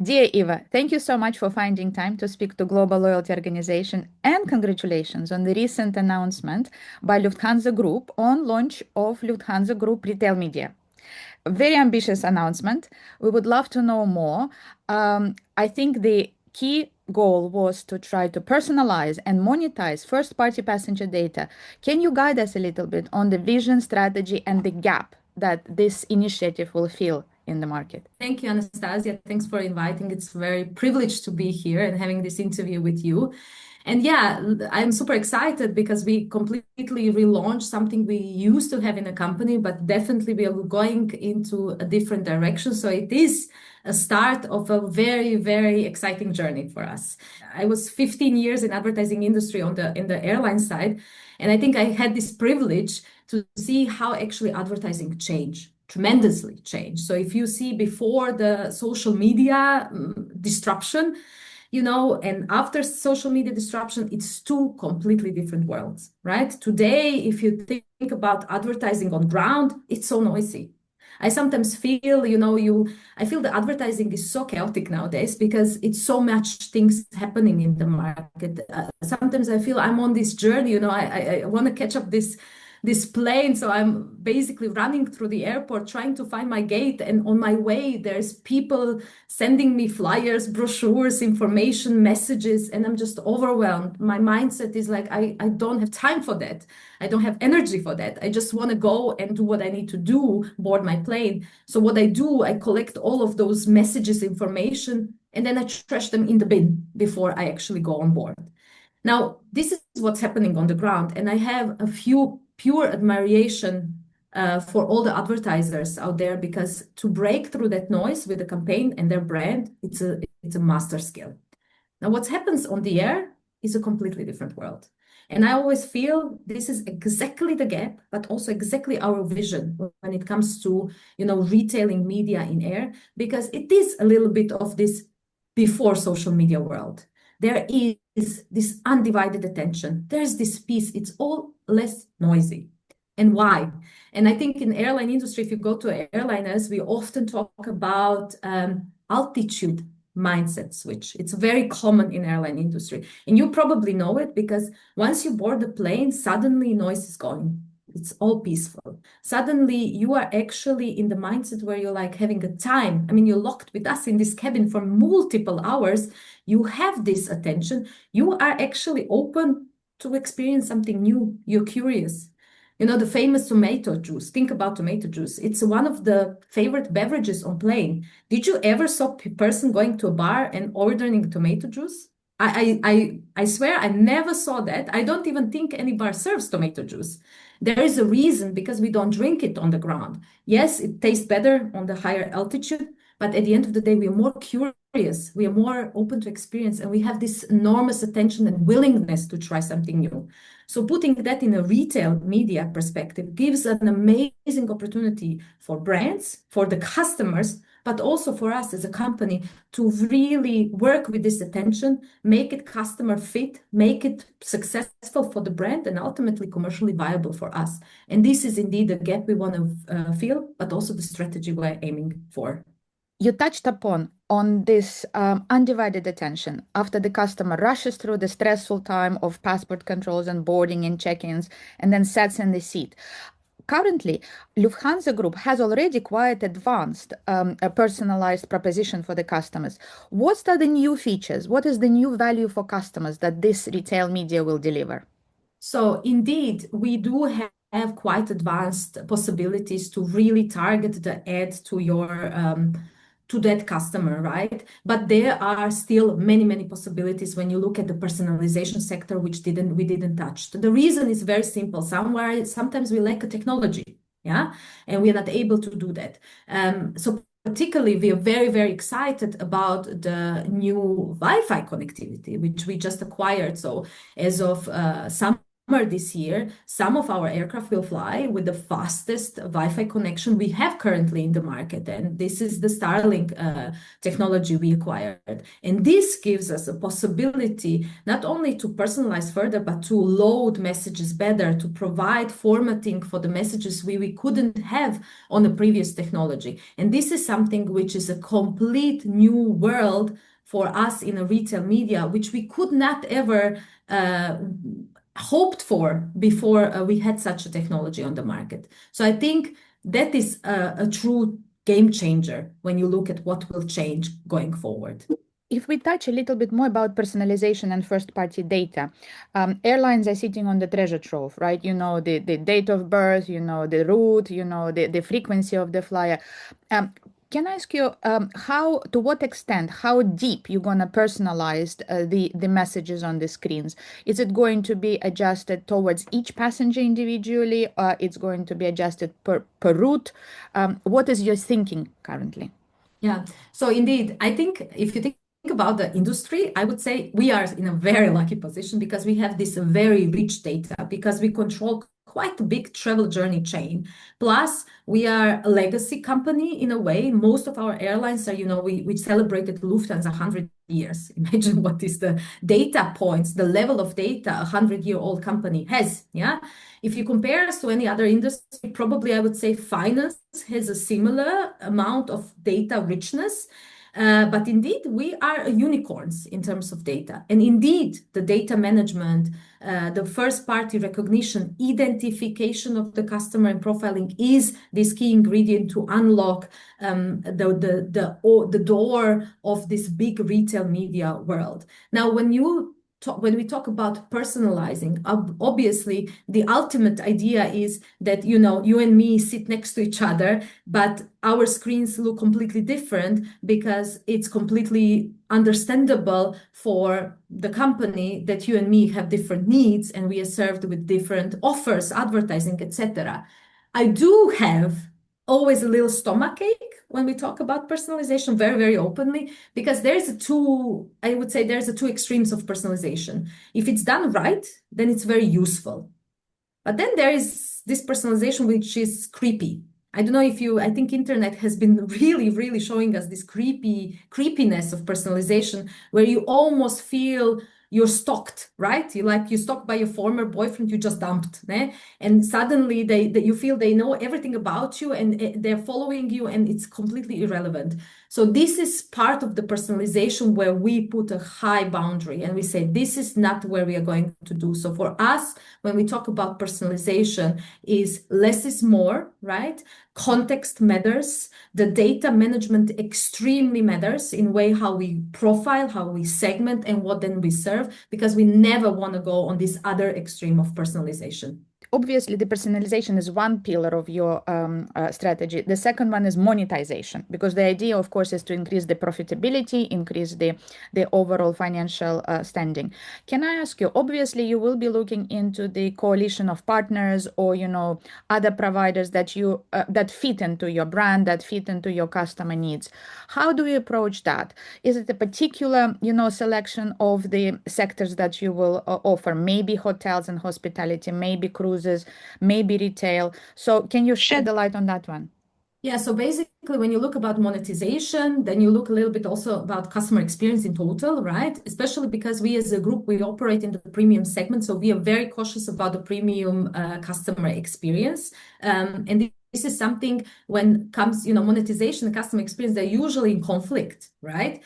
Dear Eva, thank you so much for finding time to speak to Global Loyalty Organization and congratulations on the recent announcement by Lufthansa Group on launch of Lufthansa Group Retail Media. A very ambitious announcement. We would love to know more. I think the key goal was to try to personalize and monetize first-party passenger data. Can you guide us a little bit on the vision, strategy, and the gap that this initiative will fill in the market? Thank you, Anastasia. Thanks for inviting. It's very privileged to be here and having this interview with you. And yeah, I'm super excited because we completely relaunched something we used to have in a company, but definitely we are going into a different direction. So it is a start of a very, very exciting journey for us. I was 15 years in advertising industry in the airline side, and I think I had this privilege to see how actually advertising changed tremendously changed. So if you see before the social media disruption, and after social media disruption, it's two completely different worlds, right? Today, if you think about advertising on ground, it's so noisy. I sometimes feel, I feel the advertising is so chaotic nowadays because it's so much things happening in the market. Sometimes I feel I'm on this journey, I want to catch up this plane. So I'm basically running through the airport trying to find my gate. And on my way, there's people sending me flyers, brochures, information, messages, and I'm just overwhelmed. My mindset is like, I don't have time for that. I don't have energy for that. I just want to go and do what I need to do, board my plane. So what I do, I collect all of those messages, information, and then I trash them in the bin before I actually go on board. Now, this is what's happening on the ground, and I have a few pure admiration for all the advertisers out there because to break through that noise with a campaign and their brand, it's a master skill. Now, what happens on the air is a completely different world. And I always feel this is exactly the gap, but also exactly our vision when it comes to, retailing media in air, because it is a little bit of this before social media world. There is this undivided attention. There's this piece. It's all less noisy. And why? And I think in airline industry, if you go to airliners, we often talk about altitude mindset switch. It's very common in airline industry. And you probably know it because once you board the plane, suddenly noise is gone. It's all peaceful. Suddenly you are actually in the mindset where you're like having a time. I mean, you're locked with us in this cabin for multiple hours. You have this attention. You are actually open to experience something new. You're curious. The famous tomato juice. Think about tomato juice. It's one of the favorite beverages on plane. Did you ever saw a person going to a bar and ordering tomato juice? I swear I never saw that. I don't even think any bar serves tomato juice. There is a reason because we don't drink it on the ground. Yes, it tastes better on the higher altitude, but at the end of the day, we are more curious, we are more open to experience, and we have this enormous attention and willingness to try something new. So putting that in a retail media perspective gives an amazing opportunity for brands, for the customers, but also for us as a company to really work with this attention, make it customer fit, make it successful for the brand, and ultimately commercially viable for us. And this is indeed the gap we want to fill, but also the strategy we're aiming for. You touched upon on this undivided attention after the customer rushes through the stressful time of passport controls and boarding and check-ins and then sits in the seat. Currently, Lufthansa Group has already quite advanced a personalized proposition for the customers. What are the new features? What is the new value for customers that this retail media will deliver? So indeed, we do have quite advanced possibilities to really target the ad to that customer, right? But there are still many, many possibilities when you look at the personalization sector, which we didn't touch. The reason is very simple. Sometimes we lack a technology, yeah, and we're not able to do that. So particularly, we are very, very excited about the new Wi-Fi connectivity, which we just acquired. So as of summer this year, some of our aircraft will fly with the fastest Wi-Fi connection we have currently in the market. And this is the Starlink technology we acquired. And this gives us a possibility not only to personalize further, but to load messages better, to provide formatting for the messages we couldn't have on the previous technology. And this is something which is a complete new world for us in a retail media, which we could not ever hoped for before we had such a technology on the market. So I think that is a true game changer when you look at what will change going forward. If we touch a little bit more about personalization and first-party data, airlines are sitting on the treasure trove, right? You know, the date of birth, you know, the route, you know, the frequency of the flyer. Can I ask you to what extent, how deep you're gonna personalize the messages on the screens? Is it going to be adjusted towards each passenger individually, or it's going to be adjusted per route? What is your thinking currently? Yeah, so indeed, I think if you think about the industry, I would say we are in a very lucky position because we have this very rich data, because we control quite a big travel journey chain. Plus, we are a legacy company in a way. Most of our airlines are, we celebrated Lufthansa 100 years. Imagine what is the data points, the level of data a 100-year-old company has. Yeah. If you compare us to any other industry, probably I would say finance has a similar amount of data richness. But indeed, we are unicorns in terms of data. And indeed, the data management, the first party recognition, identification of the customer and profiling is this key ingredient to unlock the door of this big retail media world. Now, when we talk about personalizing, obviously the ultimate idea is that you and me sit next to each other, but our screens look completely different because it's completely understandable for the company that you and me have different needs and we are served with different offers, advertising, etc. I do have always a little stomachache when we talk about personalization very, very openly, because I would say there's two extremes of personalization. If it's done right, then it's very useful. But then there is this personalization which is creepy. I don't know if I think internet has been really, really showing us this creepiness of personalization where you almost feel you're stalked, right? You're stalked by your former boyfriend you just dumped, né? And suddenly you feel they know everything about you and they're following you and it's completely irrelevant. So this is part of the personalization where we put a high boundary and we say, this is not where we are going to do. So for us, when we talk about personalization, is less is more, right? Context matters. The data management extremely matters in way how we profile, how we segment, and what then we serve, because we never want to go on this other extreme of personalization. Obviously, the personalization is one pillar of your strategy. The second one is monetization, because the idea, of course, is to increase the profitability, increase the overall financial standing. Can I ask you, obviously, you will be looking into the coalition of partners or, other providers that fit into your brand, that fit into your customer needs. How do you approach that? Is it a particular, selection of the sectors that you will offer? Maybe hotels and hospitality, maybe cruises, maybe retail. So can you shed a light on that one? Yeah, so basically, when you look about monetization, then you look a little bit also about customer experience in total, right? Especially because we as a group, we operate in the premium segment. So we are very cautious about the premium customer experience. And this is something when comes, monetization and customer experience, they're usually in conflict, right?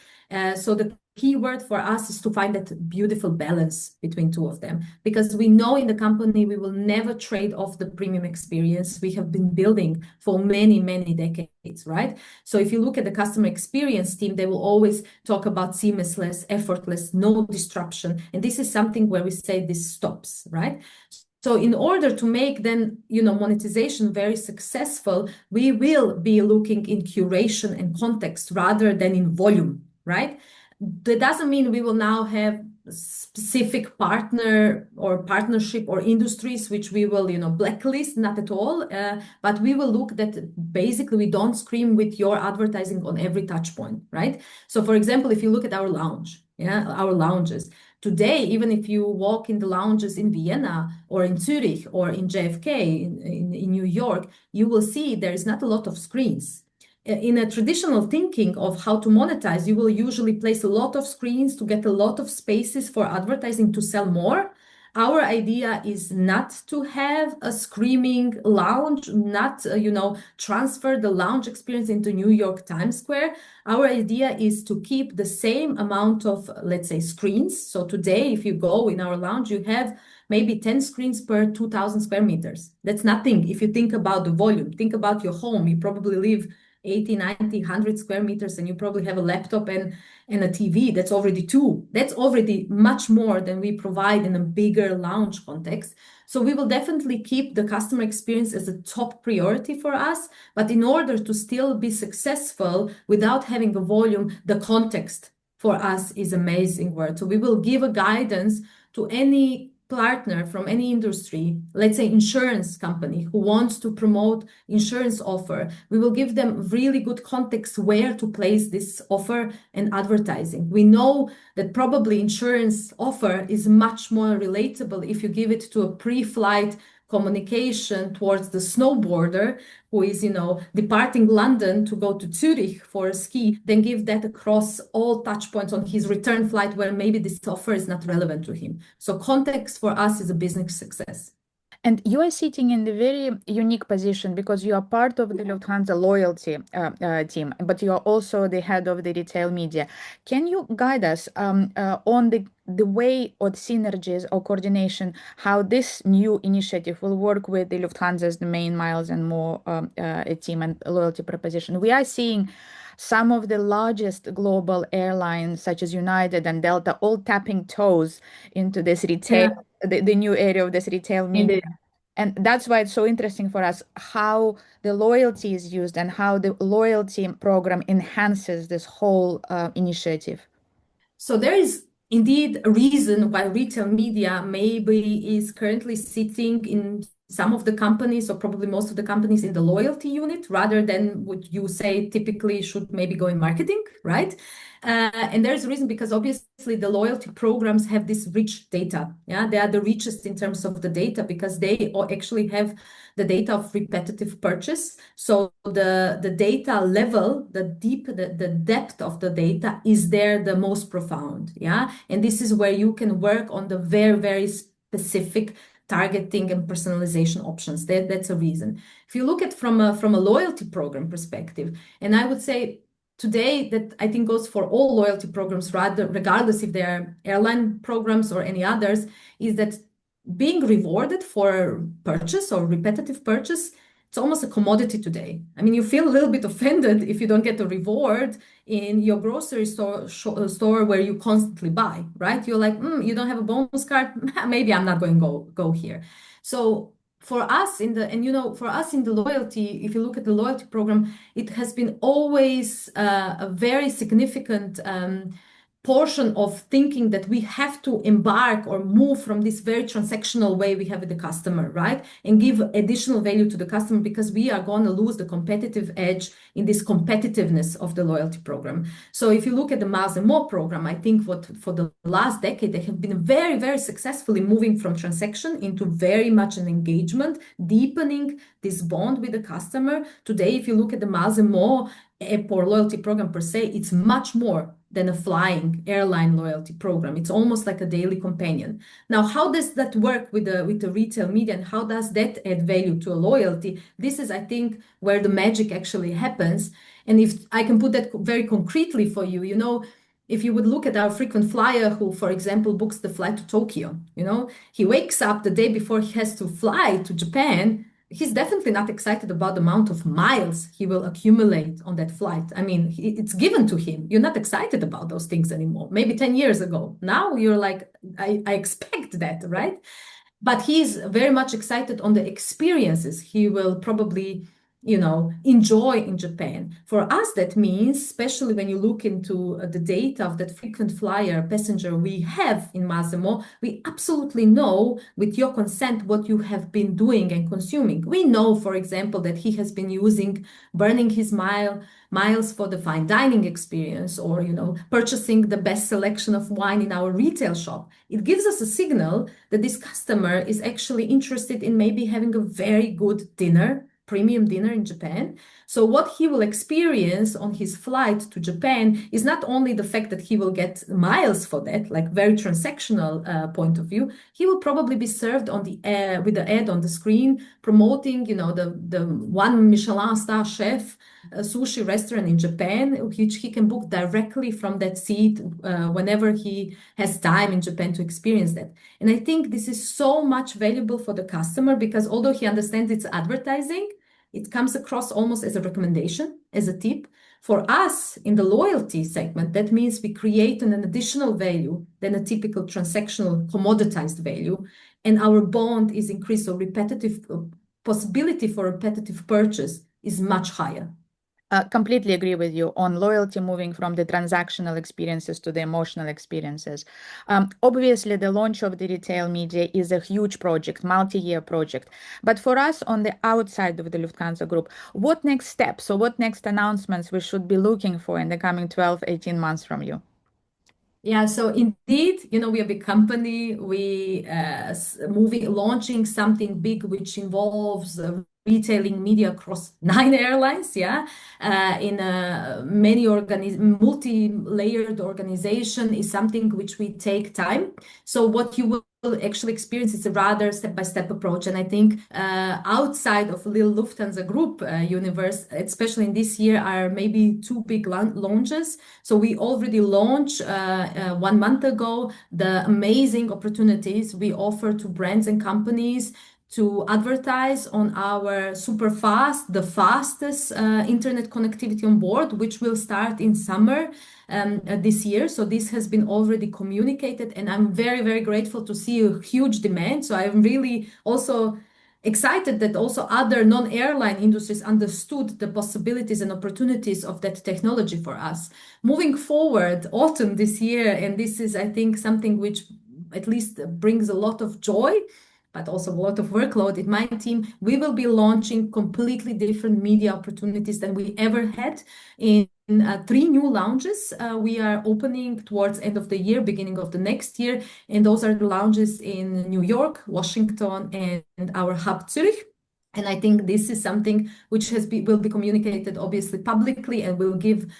So the key word for us is to find that beautiful balance between two of them, because we know in the company we will never trade off the premium experience we have been building for many, many decades, right? So if you look at the customer experience team, they will always talk about seamless, effortless, no disruption. And this is something where we say this stops, right? So in order to make then, monetization very successful, we will be looking in curation and context rather than in volume, right? That doesn't mean we will now have specific partner or partnership or industries which we will, blacklist, not at all. But we will look that basically we don't scream with your advertising on every touch point, right? So for example, if you look at our lounges, today, even if you walk in the lounges in Vienna or in Zurich or in JFK in New York, you will see there is not a lot of screens. In a traditional thinking of how to monetize, you will usually place a lot of screens to get a lot of spaces for advertising to sell more. Our idea is not to have a screaming lounge, not, transfer the lounge experience into New York Times Square. Our idea is to keep the same amount of, let's say, screens. So today, if you go in our lounge, you have maybe 10 screens per 2,000 square meters. That's nothing. If you think about the volume, think about your home. You probably live 80, 90, 100 square meters, and you probably have a laptop and a TV. That's already two. That's already much more than we provide in a bigger lounge context. So we will definitely keep the customer experience as a top priority for us. But in order to still be successful without having a volume, the context for us is amazing word. So we will give a guidance to any partner from any industry, let's say insurance company who wants to promote insurance offer. We will give them really good context where to place this offer and advertising. We know that probably insurance offer is much more relatable if you give it to a pre-flight communication towards the snowboarder who is, departing London to go to Zurich for a ski, then give that across all touch points on his return flight where maybe this offer is not relevant to him. So context for us is a business success. And you are sitting in the very unique position because you are part of the Lufthansa loyalty team, but you are also the head of the retail media. Can you guide us on the way or synergies or coordination, how this new initiative will work with the Lufthansa's the main Miles and More team and loyalty proposition? We are seeing some of the largest global airlines, such as United and Delta, all tapping toes into this retail, Yeah, the new area of this retail media. indeed. And that's why it's so interesting for us how the loyalty is used and how the loyalty program enhances this whole initiative. So there is indeed a reason why retail media maybe is currently sitting in some of the companies, or probably most of the companies, in the loyalty unit rather than what you say typically should maybe go in marketing, right? And there's a reason because obviously the loyalty programs have this rich data. Yeah, they are the richest in terms of the data because they actually have the data of repetitive purchase. So the data level, the depth of the data is there the most profound. Yeah, and this is where you can work on the very, very specific targeting and personalization options. That's a reason. If you look at from a loyalty program perspective, and I would say today that I think goes for all loyalty programs, rather regardless if they're airline programs or any others, is that being rewarded for purchase or repetitive purchase, it's almost a commodity today. I mean, you feel a little bit offended if you don't get a reward in your grocery store where you constantly buy, right? You're like, you don't have a bonus card, maybe I'm not going to go here. So for us for us in the loyalty, if you look at the loyalty program, it has been always a very significant portion of thinking that we have to embark or move from this very transactional way we have with the customer, right? And give additional value to the customer because we are going to lose the competitive edge in this competitiveness of the loyalty program. So if you look at the Miles and More program, I think what for the last decade, they have been very, very successfully moving from transaction into very much an engagement, deepening this bond with the customer. Today, if you look at the Miles and More app or loyalty program per se, it's much more than a flying airline loyalty program. It's almost like a daily companion. Now, how does that work with the retail media and how does that add value to a loyalty? This is, I think, where the magic actually happens. And if I can put that very concretely for you, if you would look at our frequent flyer who, for example, books the flight to Tokyo, he wakes up the day before he has to fly to Japan. He's definitely not excited about the amount of miles he will accumulate on that flight. I mean, it's given to him. You're not excited about those things anymore. Maybe 10 years ago. Now you're like, I expect that, right? But he's very much excited on the experiences he will probably enjoy in Japan. For us, that means, especially when you look into the data of that frequent flyer passenger we have in Masimo, we absolutely know with your consent what you have been doing and consuming. We know, for example, that he has been burning his miles for the fine dining experience, or purchasing the best selection of wine in our retail shop. It gives us a signal that this customer is actually interested in maybe having a very good dinner, premium dinner in Japan. So what he will experience on his flight to Japan is not only the fact that he will get miles for that, like very transactional point of view. He will probably be served on the with the ad on the screen promoting, the one Michelin star chef sushi restaurant in Japan, which he can book directly from that seat whenever he has time in Japan to experience that. And I think this is so much valuable for the customer because although he understands it's advertising, it comes across almost as a recommendation, as a tip. For us in the loyalty segment, that means we create an additional value than a typical transactional commoditized value, and our bond is increased. So repetitive possibility for repetitive purchase is much higher. Completely agree with you on loyalty moving from the transactional experiences to the emotional experiences. Obviously, the launch of the retail media is a huge project, multi-year project. But for us on the outside of the Lufthansa Group, what next steps or what next announcements we should be looking for in the coming 12, 18 months from you? Yeah, so indeed, we are a big company. We launching something big which involves retailing media across 9 airlines. Yeah, in a multi-layered organization is something which we take time. So what you will actually experience is a rather step-by-step approach. And I think outside of little Lufthansa Group universe, especially in this year, are maybe two big launches. So we already launched 1 month ago the amazing opportunities we offer to brands and companies to advertise on our super fast, the fastest internet connectivity on board, which will start in summer this year. So this has been already communicated, and I'm very, very grateful to see a huge demand. So I'm really also excited that also other non-airline industries understood the possibilities and opportunities of that technology for us. Moving forward, autumn this year, and this is, I think, something which at least brings a lot of joy, but also a lot of workload in my team. We will be launching completely different media opportunities than we ever had in 3 new lounges we are opening towards end of the year, beginning of the next year. And those are the lounges in New York, Washington, and our hub Zurich. And I think this is something which will be communicated obviously publicly and will give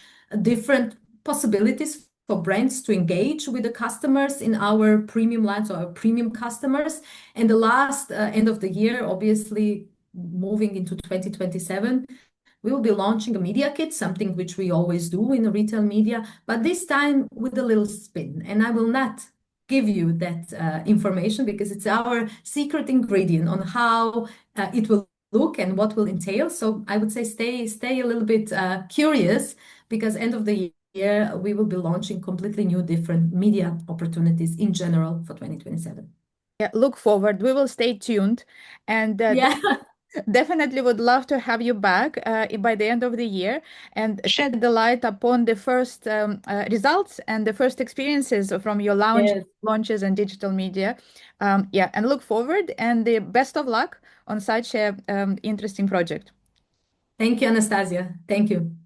different possibilities for brands to engage with the customers in our premium lines or our premium customers. And the last end of the year, obviously moving into 2027, we will be launching a media kit, something which we always do in the retail media, but this time with a little spin. And I will not give you that information because it's our secret ingredient on how it will look and what will entail. So I would say stay a little bit curious because end of the year we will be launching completely new, different media opportunities in general for 2027. Yeah, look forward. We will stay tuned and Yeah. definitely would love to have you back by the end of the year and shed the light upon the first results and the first experiences from your Yes. launches and digital media. Yeah, and look forward and the best of luck on such a interesting project. Thank you, Anastasia. Thank you.